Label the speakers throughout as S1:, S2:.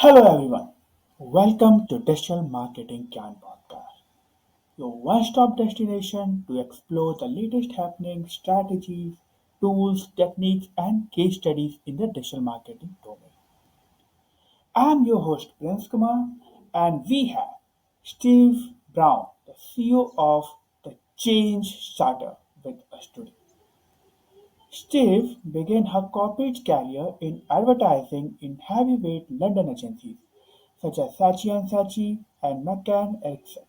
S1: Hello everyone. Welcome to Digital Marketing Gyaan podcast, your one-stop destination to explore the latest happenings, strategies, tools, techniques, and case studies in the digital marketing domain. I'm your host Prince Kumar, and we have Steve Brown, the CEO of the Change Starter, with us today. Steve began her corporate career in advertising in heavyweight London agencies such as Saatchi& Saatchi and McCann Erickson.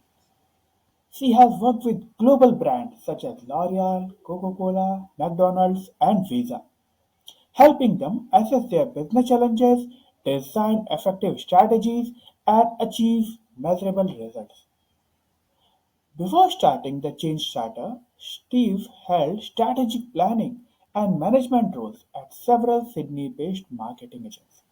S1: She has worked with global brands such as L'Oreal, Coca-Cola, McDonald's, and Visa, helping them assess their business challenges, design effective strategies, and achieve measurable results. Before starting the Change Starter, Steve held strategic planning and management roles at several Sydney-based marketing agencies.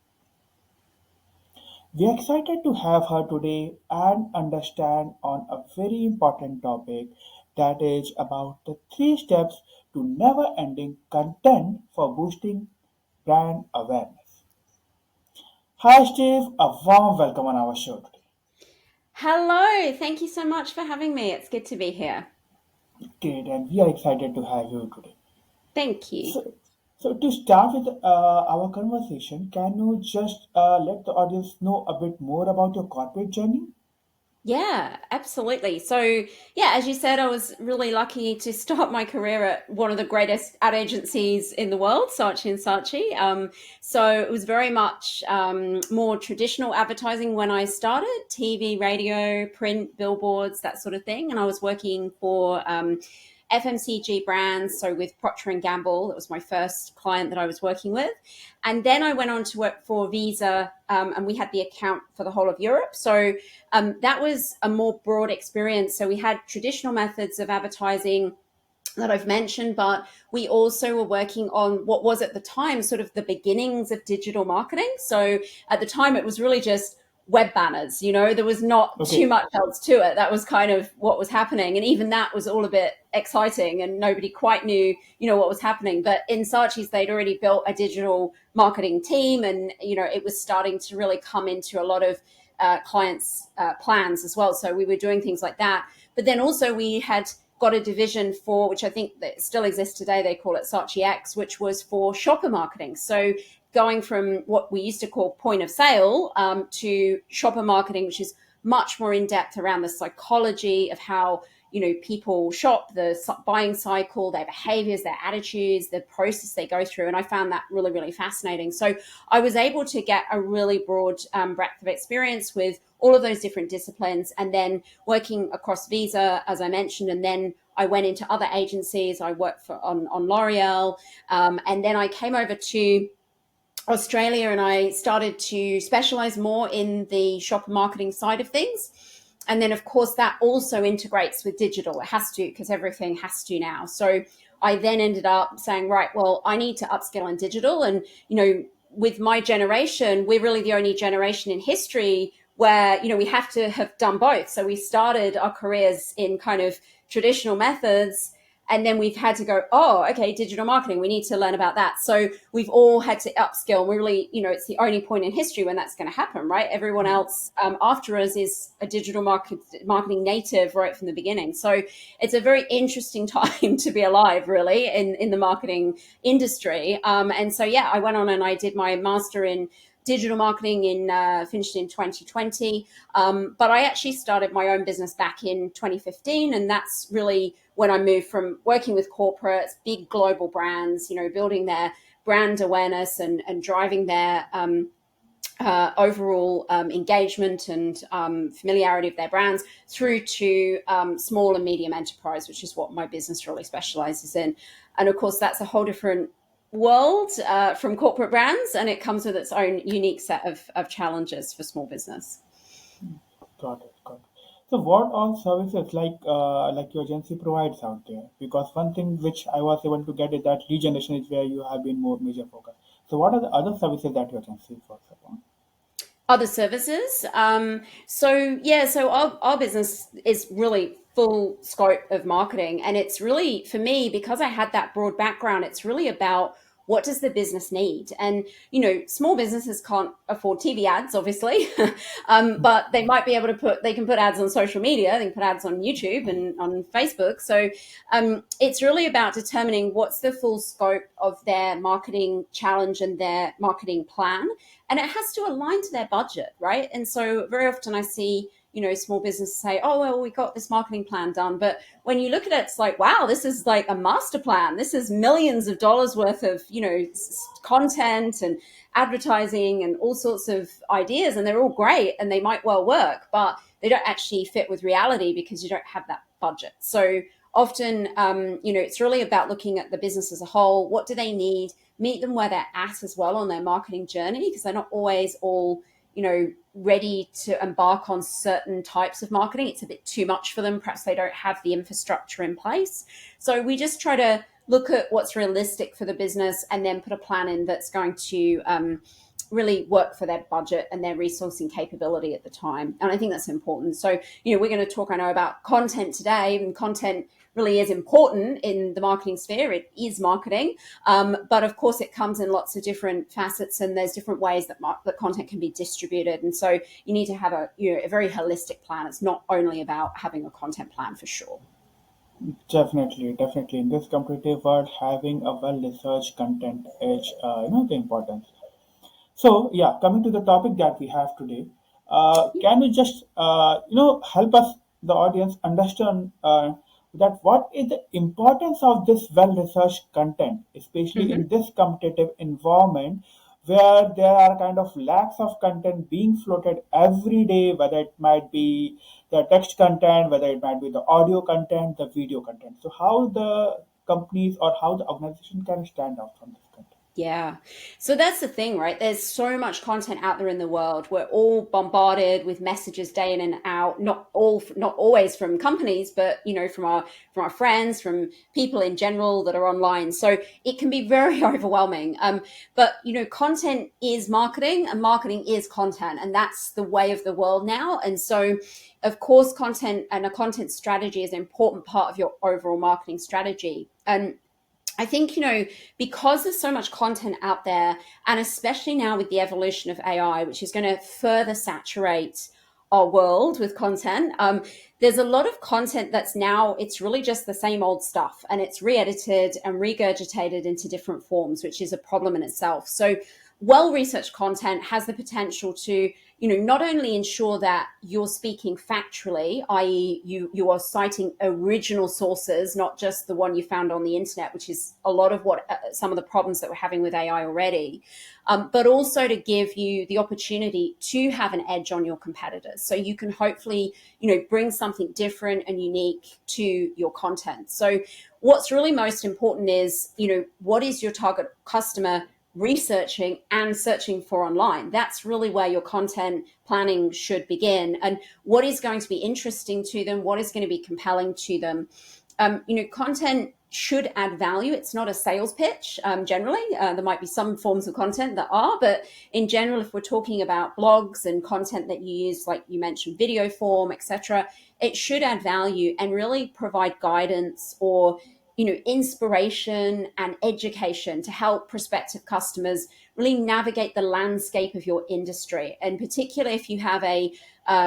S1: We are excited to have her today and understand on a very important topic that is about the three steps to never-ending content for boosting brand awareness. Hi Steve, a warm welcome on our show today.
S2: Hello, thank you so much for having me. It's good to be here.
S1: Great, and we are excited to have you today.
S2: Thank you.
S1: So to start with our conversation, can you just let the audience know a bit more about your corporate journey?
S2: Yeah, absolutely. So, yeah, as you said, I was really lucky to start my career at one of the greatest ad agencies in the world, Saatchi and Saatchi. So it was very much more traditional advertising when I started, TV, radio, print, billboards, that sort of thing. And I was working for FMCG brands, so with Procter and Gamble. That was my first client that I was working with. And then I went on to work for Visa, and we had the account for the whole of Europe. So that was a more broad experience. So we had traditional methods of advertising that I've mentioned, but we also were working on what was at the time sort of the beginnings of digital marketing. So at the time, it was really just web banners, there was not too
S1: Okay,
S2: much else to it. That was kind of what was happening. And even that was all a bit exciting and nobody quite knew, what was happening. But in Saatchi's, they'd already built a digital marketing team and, it was starting to really come into a lot of clients' plans as well. So we were doing things like that. But then also we had got a division for, which I think that still exists today, they call it Saatchi X, which was for shopper marketing. So going from what we used to call point of sale to shopper marketing, which is much more in depth around the psychology of how people shop, the buying cycle, their behaviors, their attitudes, the process they go through. And I found that really, really fascinating. So I was able to get a really broad breadth of experience with all of those different disciplines, and then working across Visa, as I mentioned, and then I went into other agencies. I worked on L'Oreal, and then I came over to Australia and I started to specialize more in the shopper marketing side of things. And then, of course, that also integrates with digital. It has to, because everything has to now. So I then ended up saying, right, well, I need to upskill in digital. And, with my generation, we're really the only generation in history where, we have to have done both. So we started our careers in kind of traditional methods, and then we've had to go, oh, okay, digital marketing, we need to learn about that. So we've all had to upskill. And we really, it's the only point in history when that's going to happen, right? Everyone else after us is a digital marketing native right from the beginning. So it's a very interesting time to be alive, really, in the marketing industry. And so, yeah, I went on and I did my master in digital marketing finished in 2020. But I actually started my own business back in 2015. And that's really when I moved from working with corporates, big global brands, building their brand awareness and driving their overall engagement and familiarity of their brands through to small and medium enterprise, which is what my business really specializes in. And of course, that's a whole different world from corporate brands, and it comes with its own unique set of challenges for small business.
S1: got it, got it. So what all services like your agency provides out there? Because one thing which I was able to get is that lead generation is where you have been more major focus. So what are the other services that your agency works upon?
S2: Other services. So our business is really full scope of marketing. And it's really, for me, because I had that broad background, it's really about what does the business need? And, small businesses can't afford TV ads, obviously, but they might be able to they can put ads on social media, they can put ads on YouTube and on Facebook. So it's really about determining what's the full scope of their marketing challenge and their marketing plan. And it has to align to their budget, right? And so very often I see, small businesses say, oh, well, we got this marketing plan done. But when you look at it, it's like, wow, this is like a master plan. This is millions of dollars worth of, content and advertising and all sorts of ideas. And they're all great and they might well work, but they don't actually fit with reality because you don't have that budget. So often, it's really about looking at the business as a whole. What do they need? Meet them where they're at as well on their marketing journey, because they're not always all, ready to embark on certain types of marketing. It's a bit too much for them. Perhaps they don't have the infrastructure in place. So we just try to look at what's realistic for the business and then put a plan in that's going to really work for their budget and their resourcing capability at the time. And I think that's important. So, we're going to talk, I know, about content today, and content really is important in the marketing sphere. It is marketing. But of course, it comes in lots of different facets, and there's different ways that content can be distributed. And so you need to have a very holistic plan. It's not only about having a content plan, for sure.
S1: Definitely, definitely. In this competitive world, having a well-researched content is, the importance. So, yeah, coming to the topic that we have today, can you just, help us, the audience, understand that what is the importance of this well-researched content, especially
S2: Mm-hmm.
S1: in this competitive environment where there are kind of lacks of content being floated every day, whether it might be the text content, whether it might be the audio content, the video content. So, how the companies or how the organization can stand out from this content?
S2: Yeah. So that's the thing, right? There's so much content out there in the world. We're all bombarded with messages day in and out, not always from companies, but from our friends, from people in general that are online. So it can be very overwhelming. But content is marketing and marketing is content, and that's the way of the world now. And so of course, content and a content strategy is an important part of your overall marketing strategy. And I think, because there's so much content out there, and especially now with the evolution of AI, which is going to further saturate our world with content, there's a lot of content that's now, it's really just the same old stuff, and it's re-edited and regurgitated into different forms, which is a problem in itself. So well-researched content has the potential to not only ensure that you're speaking factually, i.e. you are citing original sources, not just the one you found on the internet, which is a lot of what some of the problems that we're having with AI already, but also to give you the opportunity to have an edge on your competitors. So you can hopefully, bring something different and unique to your content. So what's really most important is, what is your target customer researching and searching for online? That's really where your content planning should begin. And what is going to be interesting to them? What is going to be compelling to them? Content should add value. It's not a sales pitch. Generally, there might be some forms of content that are, but in general, if we're talking about blogs and content that you use, like you mentioned, video form, etc., it should add value and really provide guidance or inspiration and education to help prospective customers really navigate the landscape of your industry. And particularly if you have a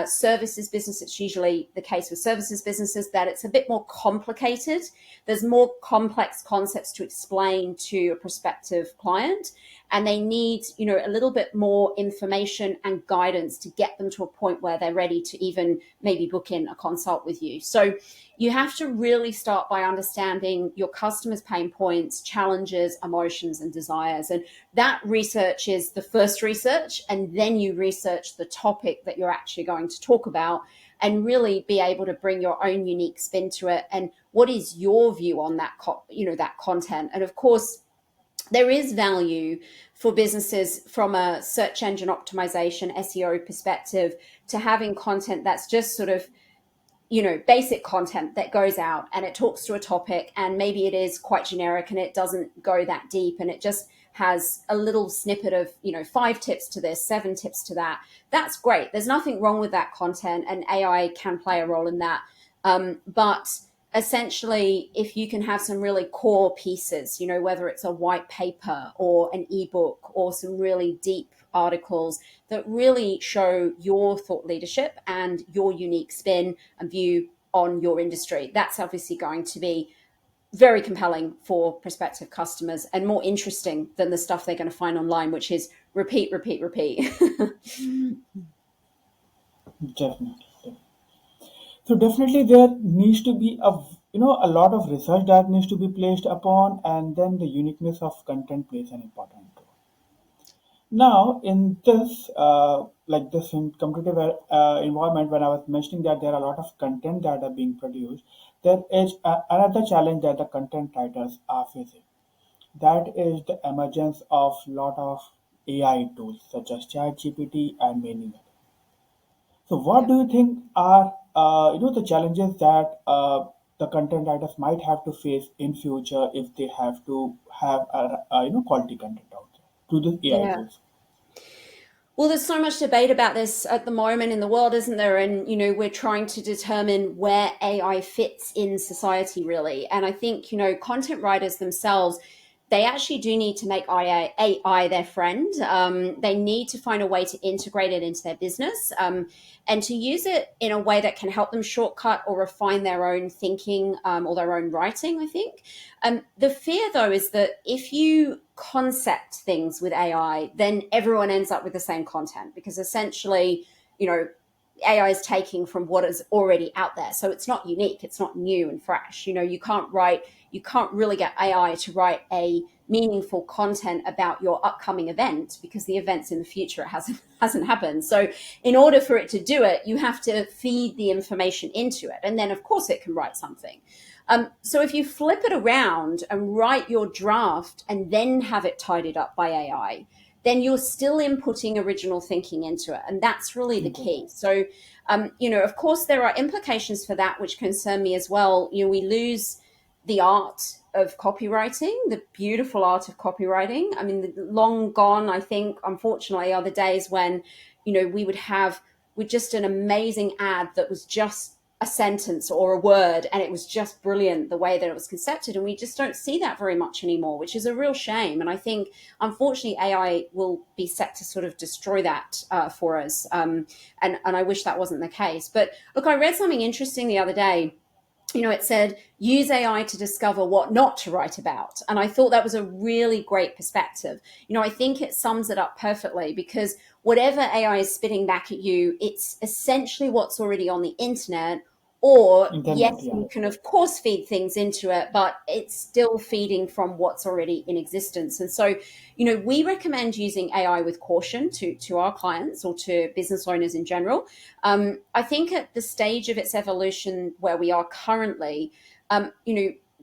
S2: services business, it's usually the case with services businesses that it's a bit more complicated. There's more complex concepts to explain to a prospective client, and they need, a little bit more information and guidance to get them to a point where they're ready to even maybe book in a consult with you. So you have to really start by understanding your customers' pain points, challenges, emotions, and desires. And that research is the first research, and then you research the topic that you're actually going to talk about and really be able to bring your own unique spin to it. And what is your view on that, that content? And of course, there is value for businesses from a search engine optimization, SEO perspective, to having content that's just sort of basic content that goes out and it talks to a topic, and maybe it is quite generic and it doesn't go that deep, and it just has a little snippet of 5 tips to this, 7 tips to that. That's great. There's nothing wrong with that content, and AI can play a role in that. But essentially, if you can have some really core pieces, whether it's a white paper or an ebook or some really deep articles that really show your thought leadership and your unique spin and view on your industry, that's obviously going to be very compelling for prospective customers and more interesting than the stuff they're going to find online, which is repeat, repeat, repeat.
S1: Definitely. So definitely there needs to be a lot of research that needs to be placed upon, and then the uniqueness of content plays an important role. Now, in this, like this in competitive environment, when I was mentioning that there are a lot of content that are being produced, there is another challenge that the content writers are facing. That is the emergence of lot of AI tools such as ChatGPT and many others. So, what
S2: Yeah.
S1: do you think are the challenges that the content writers might have to face in future if they have to have quality content out there through the AI
S2: Yeah.
S1: tools?
S2: Well, there's so much debate about this at the moment in the world, isn't there? And, we're trying to determine where AI fits in society, really. And I think, content writers themselves, they actually do need to make AI their friend. They need to find a way to integrate it into their business, and to use it in a way that can help them shortcut or refine their own thinking, or their own writing, I think. The fear, though, is that if you concept things with AI, then everyone ends up with the same content because essentially, you know, AI is taking from what is already out there. So it's not unique, it's not new and fresh. You can't really get AI to write a meaningful content about your upcoming event because the event's in the future, it hasn't happened. So in order for it to do it, you have to feed the information into it. And then of course it can write something. So if you flip it around and write your draft and then have it tidied up by AI, then you're still inputting original thinking into it. And that's really the
S1: Input.
S2: key. So, of course, there are implications for that which concern me as well. We lose the art of copywriting, the beautiful art of copywriting. I mean, long gone, I think, unfortunately, are the days when, we would have with just an amazing ad that was just a sentence or a word and it was just brilliant the way that it was concepted, and we just don't see that very much anymore, which is a real shame. And I think unfortunately AI will be set to sort of destroy that for us, and I wish that wasn't the case. But look, I read something interesting the other day. It said use AI to discover what not to write about. And I thought that was a really great perspective. I think it sums it up perfectly because whatever AI is spitting back at you, it's essentially what's already on the internet. Or,
S1: Internet,
S2: yes,
S1: yeah.
S2: you can, of course, feed things into it, but it's still feeding from what's already in existence. And so, we recommend using AI with caution to our clients or to business owners in general. I think at the stage of its evolution where we are currently,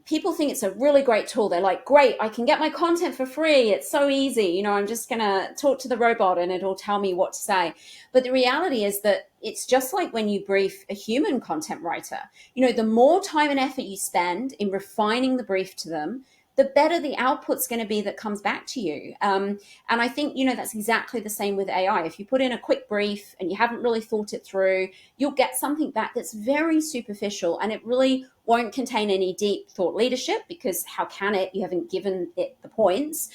S2: people think it's a really great tool. They're like, great, I can get my content for free. It's so easy. I'm just going to talk to the robot and it'll tell me what to say. But the reality is that it's just like when you brief a human content writer. The more time and effort you spend in refining the brief to them, the better the output's going to be that comes back to you. And I think, that's exactly the same with AI. If you put in a quick brief and you haven't really thought it through, you'll get something back that's very superficial and it really won't contain any deep thought leadership because how can it? You haven't given it the points,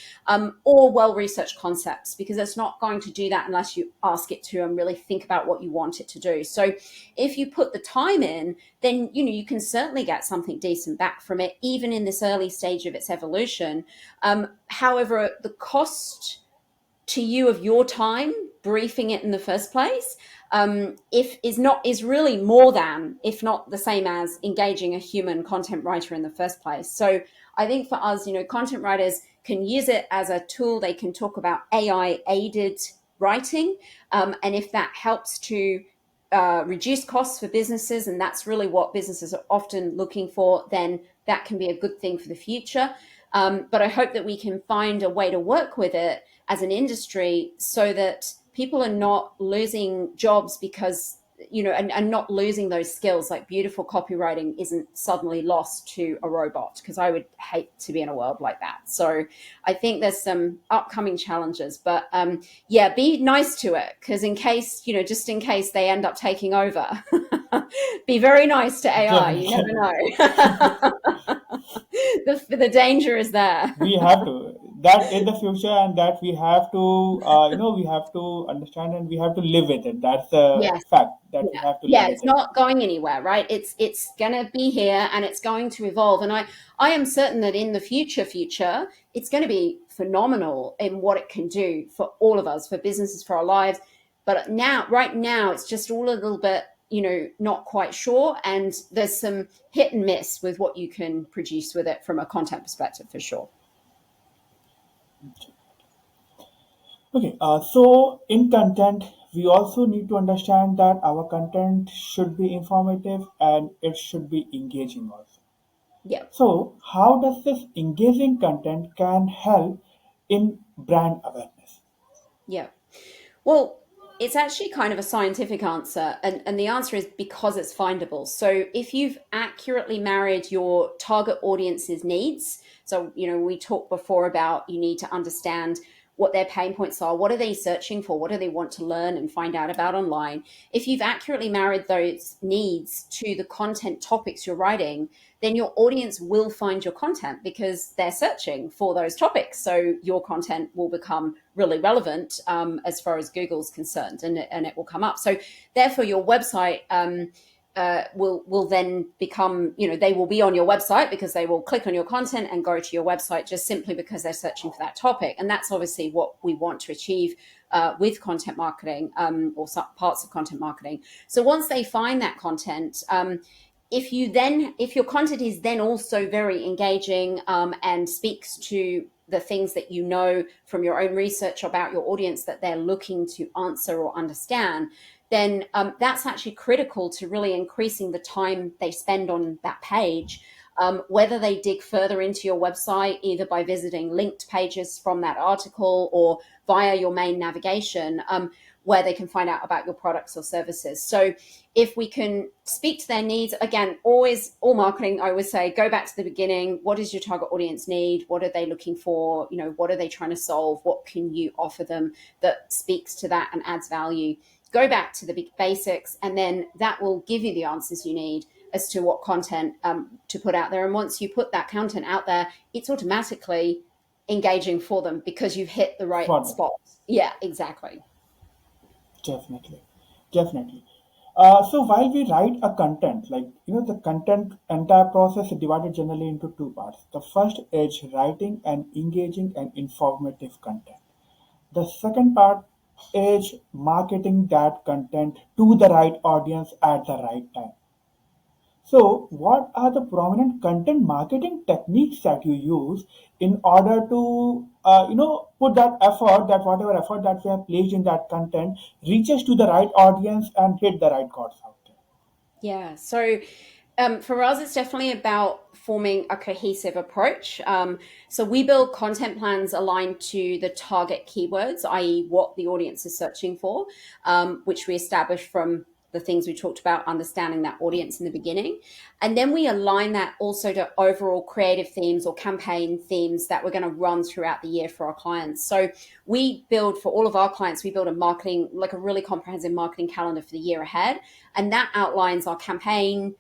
S2: or well-researched concepts because it's not going to do that unless you ask it to and really think about what you want it to do. So if you put the time in, then, you can certainly get something decent back from it, even in this early stage of its evolution. However, the cost to you of your time briefing it in the first place, if is really more than, if not the same as, engaging a human content writer in the first place. So I think for us, content writers can use it as a tool. They can talk about AI aided writing, and if that helps to reduce costs for businesses, and that's really what businesses are often looking for, then that can be a good thing for the future. But I hope that we can find a way to work with it as an industry so that people are not losing jobs because and not losing those skills. Like beautiful copywriting isn't suddenly lost to a robot, because I would hate to be in a world like that. So I think there's some upcoming challenges, but yeah, be nice to it, because in case, just in case they end up taking over, be very nice to AI. You never
S1: Definitely.
S2: know. The danger is there.
S1: We have to. That is the future, and that we have to, we have to understand and we have to live with it. That's the
S2: Yes.
S1: fact that we
S2: Yeah.
S1: have to live
S2: Yeah,
S1: with
S2: it's
S1: it.
S2: not going anywhere, right? It's going to be here, and it's going to evolve. And I am certain that in the future, it's going to be phenomenal in what it can do for all of us, for businesses, for our lives. But right now, it's just all a little bit, not quite sure. And there's some hit and miss with what you can produce with it from a content perspective, for sure.
S1: Okay, so in content, we also need to understand that our content should be informative and it should be engaging also.
S2: Yeah.
S1: So, how does this engaging content can help in brand awareness?
S2: Yeah. Well, it's actually kind of a scientific answer, and the answer is because it's findable. So if you've accurately married your target audience's needs, so we talked before about you need to understand what their pain points are, what are they searching for, what do they want to learn and find out about online. If you've accurately married those needs to the content topics you're writing, then your audience will find your content because they're searching for those topics. So your content will become really relevant as far as Google's concerned, and it will come up. So therefore, your website will then become, they will be on your website because they will click on your content and go to your website just simply because they're searching for that topic. And that's obviously what we want to achieve with content marketing, or some parts of content marketing. So once they find that content, if your content is then also very engaging and speaks to the things that from your own research about your audience that they're looking to answer or understand, then that's actually critical to really increasing the time they spend on that page. Whether they dig further into your website, either by visiting linked pages from that article or via your main navigation, where they can find out about your products or services. So if we can speak to their needs, again, always, all marketing, I always say, go back to the beginning. What does your target audience need? What are they looking for? What are they trying to solve? What can you offer them that speaks to that and adds value? Go back to the big basics, and then that will give you the answers you need as to what content to put out there. And once you put that content out there, it's automatically engaging for them because you've hit the right
S1: For them,
S2: spot. Yeah, exactly.
S1: definitely, definitely. So while we write a content, like the content entire process is divided generally into two parts. The first is writing and engaging and informative content. The second part is marketing that content to the right audience at the right time. So, what are the prominent content marketing techniques that you use in order to, put that effort, that whatever effort that we have placed in that content reaches to the right audience and hit the right chords out there?
S2: Yeah. So for us, it's definitely about forming a cohesive approach. So we build content plans aligned to the target keywords, i.e., what the audience is searching for, which we establish from the things we talked about, understanding that audience in the beginning. And then we align that also to overall creative themes or campaign themes that we're going to run throughout the year for our clients. So we build, for all of our clients, we build a marketing, like a really comprehensive marketing calendar for the year ahead. And that outlines our campaign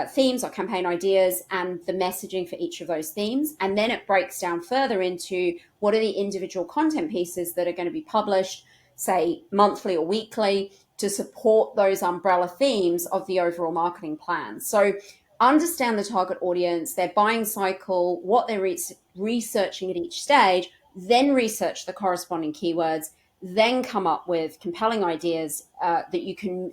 S2: themes or campaign ideas and the messaging for each of those themes. And then it breaks down further into what are the individual content pieces that are going to be published, say monthly or weekly, to support those umbrella themes of the overall marketing plan. So understand the target audience, their buying cycle, what they're researching at each stage, then research the corresponding keywords, then come up with compelling ideas that you can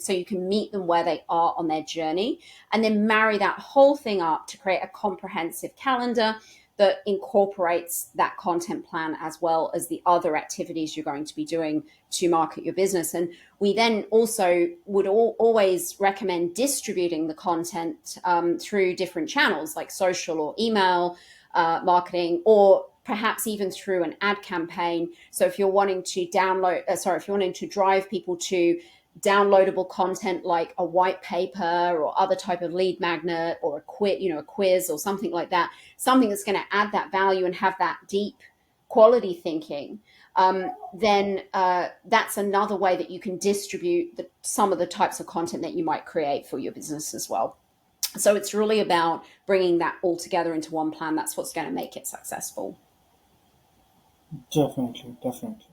S2: meet them where they are on their journey, and then marry that whole thing up to create a comprehensive calendar that incorporates that content plan as well as the other activities you're going to be doing to market your business. And we then also would always recommend distributing the content through different channels like social or email marketing, or perhaps even through an ad campaign. So if you're wanting to if you're wanting to drive people to downloadable content like a white paper or other type of lead magnet or a quiz or something like that, something that's going to add that value and have that deep quality thinking, then that's another way that you can distribute some of the types of content that you might create for your business as well. So it's really about bringing that all together into one plan. That's what's going to make it successful.
S1: Definitely, definitely.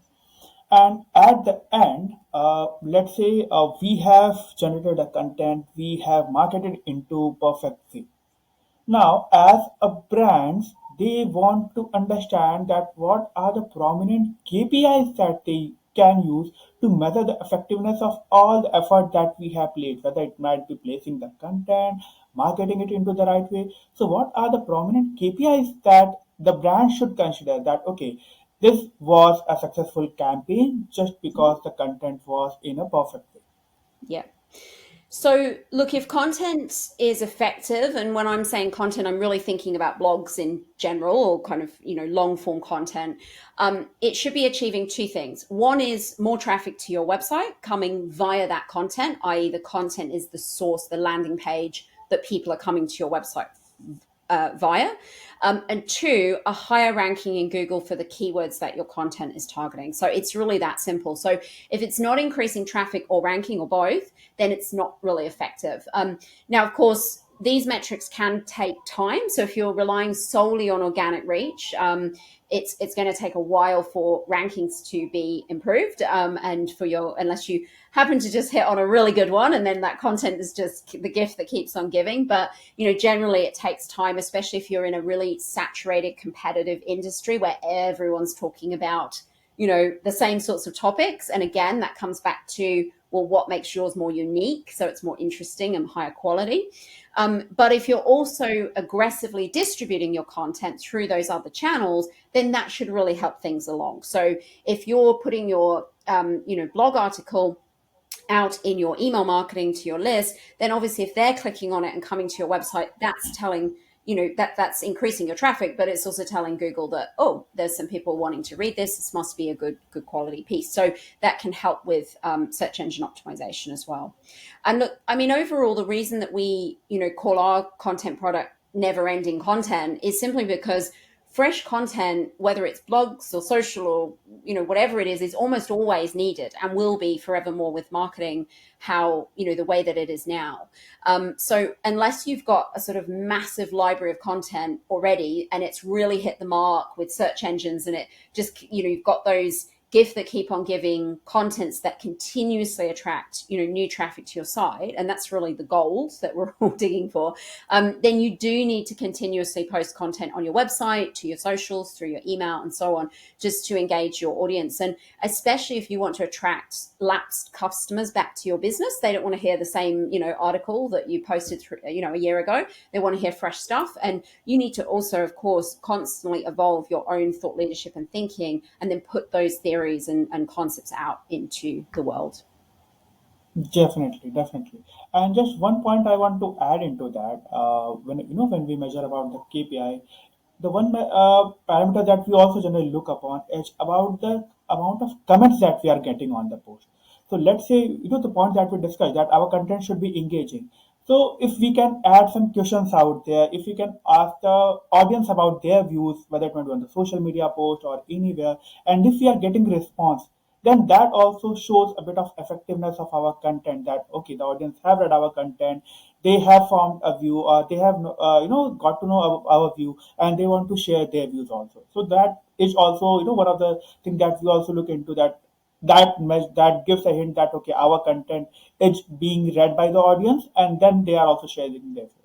S1: And at the end, let's say we have generated a content, we have marketed into perfectly. Now, as a brands, they want to understand that what are the prominent KPIs that they can use to measure the effectiveness of all the effort that we have played, whether it might be placing the content, marketing it into the right way. So, what are the prominent KPIs that the brand should consider that, okay, this was a successful campaign just because the content was in a perfect way?
S2: Yeah. So, look, if content is effective, and when I'm saying content, I'm really thinking about blogs in general or kind of, long form content, it should be achieving two things. One is more traffic to your website coming via that content, i.e., the content is the source, the landing page that people are coming to your website via. And two, a higher ranking in Google for the keywords that your content is targeting. So it's really that simple. So if it's not increasing traffic or ranking or both, then it's not really effective. Now, of course, these metrics can take time. So if you're relying solely on organic reach, it's going to take a while for rankings to be improved, and for your unless you happen to just hit on a really good one, and then that content is just the gift that keeps on giving. But generally it takes time, especially if you're in a really saturated competitive industry where everyone's talking about the same sorts of topics. And again, that comes back to, well, what makes yours more unique so it's more interesting and higher quality. But if you're also aggressively distributing your content through those other channels, then that should really help things along. So if you're putting your blog article out in your email marketing to your list, then obviously if they're clicking on it and coming to your website, that's telling that's increasing your traffic, but it's also telling Google that, oh, there's some people wanting to read this. This must be a good quality piece. So that can help with search engine optimization as well. And look, I mean, overall, the reason that we call our content product never ending content is simply because fresh content, whether it's blogs or social or whatever it is almost always needed and will be forevermore with marketing, how the way that it is now. So unless you've got a sort of massive library of content already and it's really hit the mark with search engines, and it just you've got those gift that keep on giving contents that continuously attract new traffic to your site, and that's really the gold that we're all digging for, then you do need to continuously post content on your website, to your socials, through your email and so on, just to engage your audience. And especially if you want to attract lapsed customers back to your business, they don't want to hear the same article that you posted through, a year ago. They want to hear fresh stuff. And you need to also, of course, constantly evolve your own thought leadership and thinking, and then put those theories and concepts out into the world.
S1: Definitely, definitely. And just one point I want to add into that, when we measure about the KPI, the one parameter that we also generally look upon is about the amount of comments that we are getting on the post. So let's say the point that we discussed, that our content should be engaging. So if we can add some questions out there, if we can ask the audience about their views, whether it might be on the social media post or anywhere, and if we are getting response, then that also shows a bit of effectiveness of our content, that okay, the audience have read our content, they have formed a view, or they have got to know our view, and they want to share their views also. So that is also one of the things that we also look into, that gives a hint that okay, our content is being read by the audience, and then they are also sharing their view.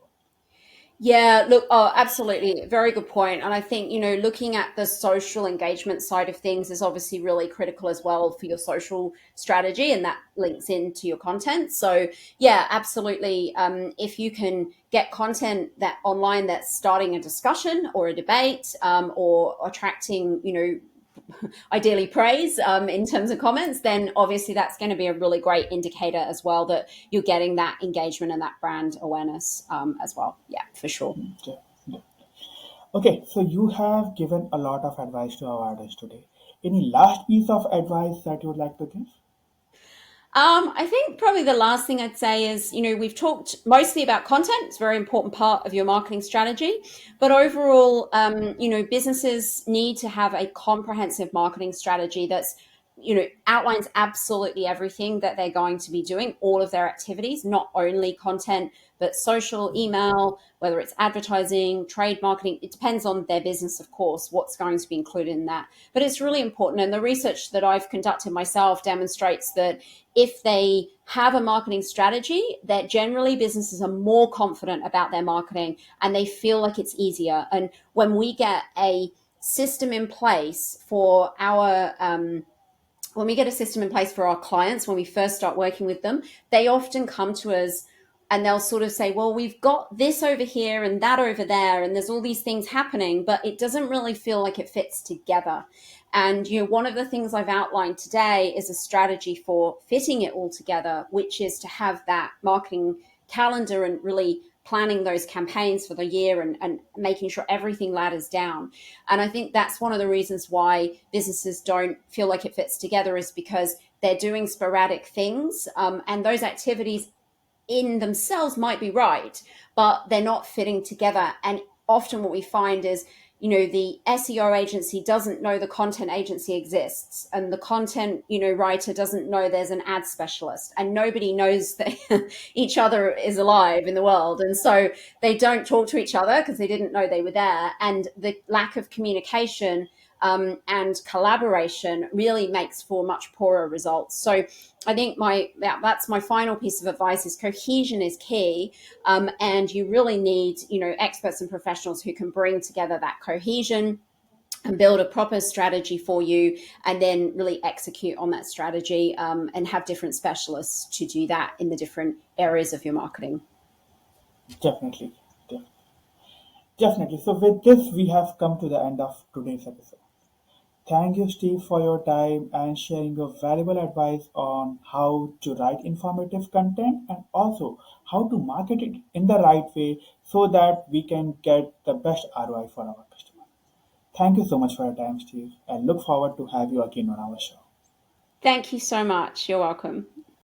S2: Yeah, look, oh, absolutely. Very good point. And I think, looking at the social engagement side of things is obviously really critical as well for your social strategy, and that links into your content. So, yeah, absolutely. If you can get content that online that's starting a discussion or a debate, or attracting, ideally praise, in terms of comments, then obviously that's going to be a really great indicator as well that you're getting that engagement and that brand awareness, as well. Yeah, for sure.
S1: Yeah, yeah. Okay, so you have given a lot of advice to our audience today. Any last piece of advice that you would like to give?
S2: I think probably the last thing I'd say is, we've talked mostly about content. It's a very important part of your marketing strategy. But overall, businesses need to have a comprehensive marketing strategy that's, outlines absolutely everything that they're going to be doing, all of their activities, not only content, but social, email, whether it's advertising, trade marketing. It depends on their business, of course, what's going to be included in that. But it's really important. And the research that I've conducted myself demonstrates that if they have a marketing strategy, that generally businesses are more confident about their marketing and they feel like it's easier. And when we get a system in place for our when we get a system in place for our clients, when we first start working with them, they often come to us and they'll sort of say, well, we've got this over here and that over there, and there's all these things happening, but it doesn't really feel like it fits together. And, one of the things I've outlined today is a strategy for fitting it all together, which is to have that marketing calendar and really planning those campaigns for the year and making sure everything ladders down. And I think that's one of the reasons why businesses don't feel like it fits together, is because they're doing sporadic things, and those activities in themselves might be right, but they're not fitting together. And often what we find is, the SEO agency doesn't know the content agency exists, and the content, writer doesn't know there's an ad specialist, and nobody knows that each other is alive in the world. And so they don't talk to each other because they didn't know they were there. And the lack of communication and collaboration really makes for much poorer results. So I think that's my final piece of advice: is cohesion is key, and you really need experts and professionals who can bring together that cohesion and build a proper strategy for you, and then really execute on that strategy, and have different specialists to do that in the different areas of your marketing.
S1: Definitely. Def- Definitely. So, with this, we have come to the end of today's episode. Thank you, Steve, for your time and sharing your valuable advice on how to write informative content and also how to market it in the right way so that we can get the best ROI for our customers. Thank you so much for your time, Steve, and look forward to have you again on our show.
S2: Thank you so much. You're welcome.